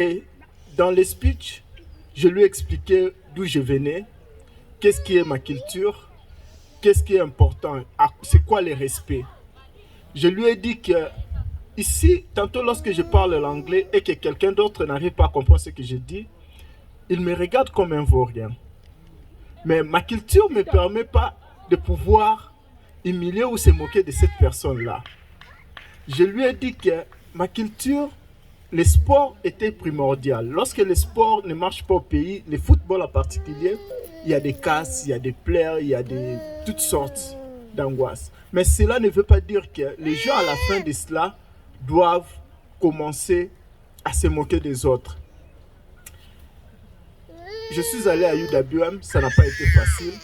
Et dans les speeches, je lui ai expliqué d'où je venais, qu'est-ce qui est ma culture, qu'est-ce qui est important, c'est quoi les respects. Je lui ai dit que ici, tantôt lorsque je parle l'anglais et que quelqu'un d'autre n'arrive pas à comprendre ce que je dis, il me regarde comme un vaurien. Mais ma culture ne me permet pas de pouvoir humilier ou se moquer de cette personne-là. Je lui ai dit que ma culture, le sport était primordial. Lorsque le sport ne marche pas au pays, le football en particulier, il y a des casses, il y a des pleurs, il y a toutes sortes d'angoisses. Mais cela ne veut pas dire que les gens, à la fin de cela, doivent commencer à se moquer des autres. Je suis allé à UWM, ça n'a pas été facile.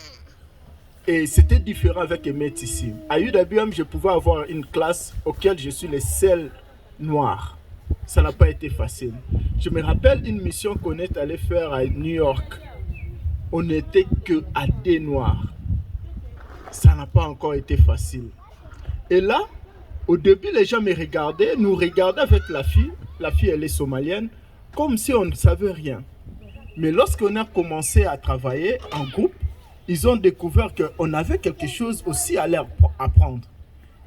Et c'était différent avec Emet ici. À UWM, je pouvais avoir une classe auquel je suis le seul noir. Ça n'a pas été facile. Je me rappelle une mission qu'on est allé faire à New York. On n'était que à des noirs. Ça n'a pas encore été facile. Et là, au début, les gens me regardaient, nous regardaient avec la fille. La fille, elle est somalienne, comme si on ne savait rien. Mais lorsqu'on a commencé à travailler en groupe, ils ont découvert qu'on avait quelque chose aussi à leur apprendre.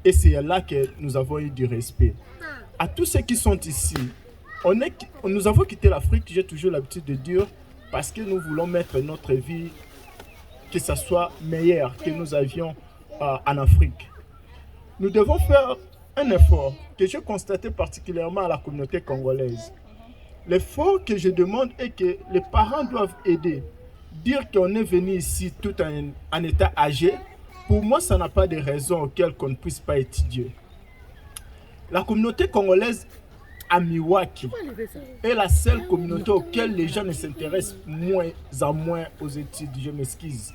Et c'est là que nous avons eu du respect. À tous ceux qui sont ici, nous avons quitté l'Afrique, j'ai toujours l'habitude de dire, parce que nous voulons mettre notre vie, que ça soit meilleur que nous avions en Afrique. Nous devons faire un effort que j'ai constaté particulièrement à la communauté congolaise. L'effort que je demande est que les parents doivent aider. Dire qu'on est venu ici tout en état âgé, pour moi, ça n'a pas de raison auxquelles qu'on ne puisse pas étudier. La communauté congolaise à Milwaukee est la seule communauté auquel les gens ne s'intéressent moins en moins aux études. Je m'excuse.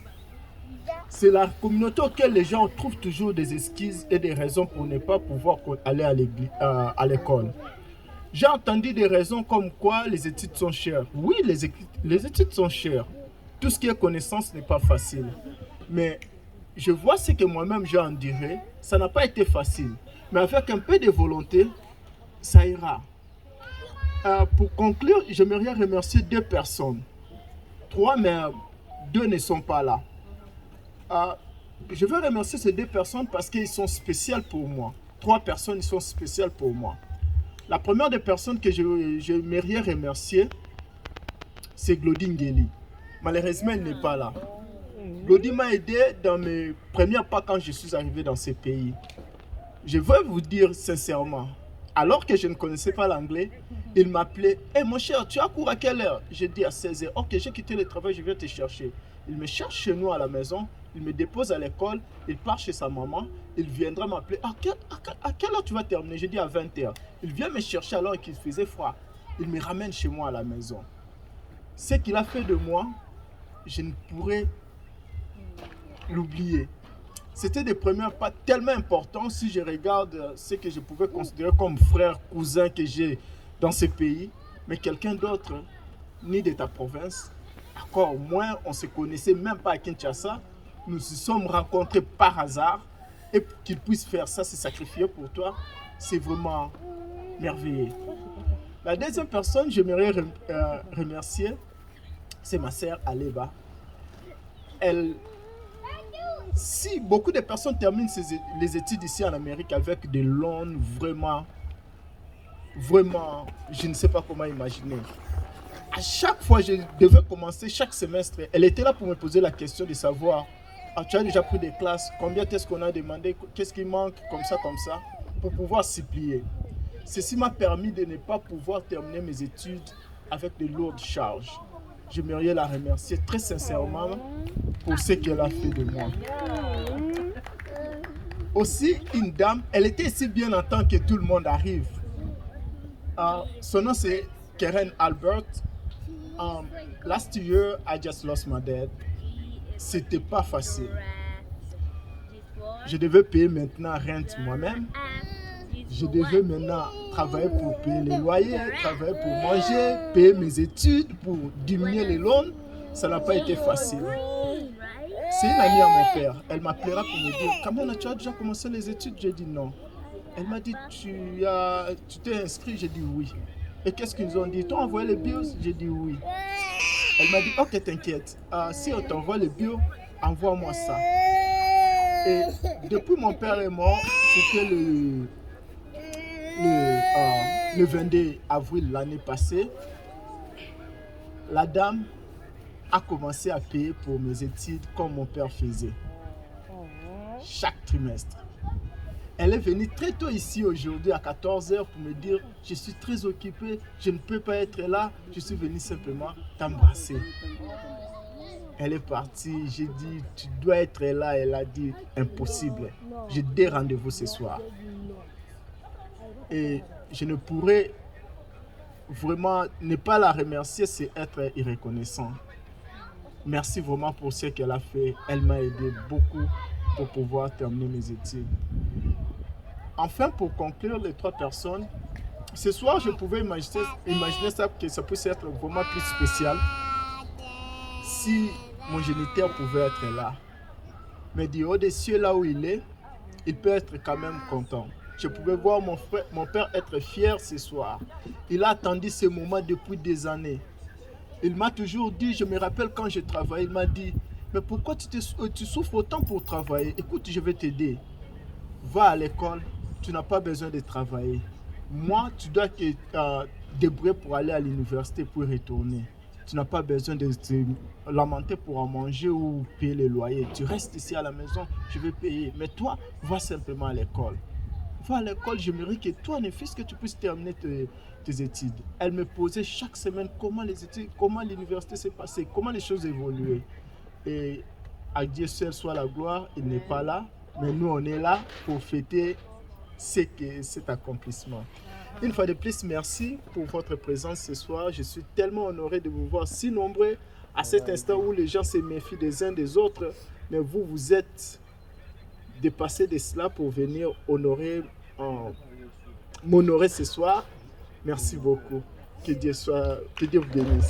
C'est la communauté auquel les gens trouvent toujours des excuses et des raisons pour ne pas pouvoir aller à l'école. J'ai entendu des raisons comme quoi les études sont chères. Oui, les études sont chères. Tout ce qui est connaissance n'est pas facile. Mais je vois ce que moi-même j'ai enduré. Ça n'a pas été facile. Mais avec un peu de volonté, ça ira. Pour conclure, j'aimerais remercier deux personnes. Trois, mais deux ne sont pas là. Je veux remercier ces deux personnes parce qu'ils sont spéciales pour moi. Trois personnes, ils sont spéciales pour moi. La première des personnes que j'aimerais remercier, c'est Glody Ngeli. Malheureusement, elle n'est pas là. Glody m'a aidé dans mes premiers pas quand je suis arrivé dans ce pays. Je veux vous dire sincèrement, alors que je ne connaissais pas l'anglais, il m'appelait « Hey mon cher, tu as cours à quelle heure ?» J'ai dit à 16h. « Ok, j'ai quitté le travail, je viens te chercher. » Il me cherche chez nous à la maison, il me dépose à l'école, il part chez sa maman, il viendra m'appeler. À quelle heure tu vas terminer? J'ai dit à 20h. Il vient me chercher alors qu'il faisait froid. Il me ramène chez moi à la maison. Ce qu'il a fait de moi, je ne pourrais l'oublier. C'était des premiers pas tellement importants si je regarde ce que je pouvais considérer comme frère, cousin que j'ai dans ce pays, mais quelqu'un d'autre, ni de ta province, encore moins, on ne se connaissait même pas à Kinshasa, nous nous sommes rencontrés par hasard, et qu'il puisse faire ça, se sacrifier pour toi, c'est vraiment merveilleux. La deuxième personne, j'aimerais remercier, c'est ma sœur Aleba. Si beaucoup de personnes terminent les études ici en Amérique avec des loans vraiment, je ne sais pas comment imaginer. À chaque fois, je devais commencer chaque semestre. Elle était là pour me poser la question de savoir, tu as déjà pris des classes, combien est-ce qu'on a demandé, qu'est-ce qui manque, comme ça, pour pouvoir s'y plier. Ceci m'a permis de ne pas pouvoir terminer mes études avec de lourdes charges. J'aimerais la remercier très sincèrement pour ce qu'elle a fait de moi. Aussi, une dame, elle était ici bien en temps que tout le monde arrive. Son nom c'est Karen Albert. Last year, I just lost my dad. C'était pas facile. Je devais payer maintenant rente moi-même. Je devais maintenant travailler pour payer les loyers, travailler pour manger, payer mes études, pour diminuer les loans. Ça n'a pas été facile. C'est une amie à mon père. Elle m'appellera pour me dire, Kamona, tu as déjà commencé les études? J'ai dit non. Elle m'a dit, tu t'es inscrit? J'ai dit oui. Et qu'est-ce qu'ils ont dit? T'as envoyé les bills? J'ai dit oui. Elle m'a dit, ok, t'inquiète. Si on t'envoie les bills, envoie-moi ça. Et depuis mon père est mort, c'était le 22 avril l'année passée, la dame a commencé à payer pour mes études comme mon père faisait, chaque trimestre. Elle est venue très tôt ici aujourd'hui à 14h pour me dire je suis très occupée, je ne peux pas être là, je suis venue simplement t'embrasser. Elle est partie, j'ai dit tu dois être là, elle a dit impossible, j'ai des rendez-vous ce soir. Et je ne pourrais vraiment ne pas la remercier, c'est être irreconnaissant. Merci vraiment pour ce qu'elle a fait, elle m'a aidé beaucoup pour pouvoir terminer mes études. Enfin, pour conclure les 3 personnes, ce soir, je pouvais imaginer ça, que ça puisse être vraiment plus spécial si mon géniteur pouvait être là. Mais du haut des cieux, là où il est, il peut être quand même content. Je pouvais voir mon père être fier ce soir. Il a attendu ce moment depuis des années. Il m'a toujours dit, je me rappelle quand je travaillais, il m'a dit, mais pourquoi tu souffres autant pour travailler? Écoute, je vais t'aider. Va à l'école, tu n'as pas besoin de travailler. Moi, tu dois te débrouiller pour aller à l'université pour y retourner. Tu n'as pas besoin de te lamenter pour en manger ou payer le loyer. Tu restes ici à la maison, je vais payer. Mais toi, va simplement à l'école. Va à l'école, j'aimerais que toi, ne fût-ce que tu puisses terminer tes études. Elle me posait chaque semaine comment les études, comment l'université s'est passée, comment les choses évoluaient. Et à Dieu seul soit la gloire, il n'est pas là. Mais nous, on est là pour fêter cet accomplissement. Une fois de plus, merci pour votre présence ce soir. Je suis tellement honoré de vous voir si nombreux à cet instant où les gens se méfient des uns des autres. Mais vous, vous êtes dépassés de cela pour venir m'honorer ce soir. Merci beaucoup. Que Dieu vous bénisse.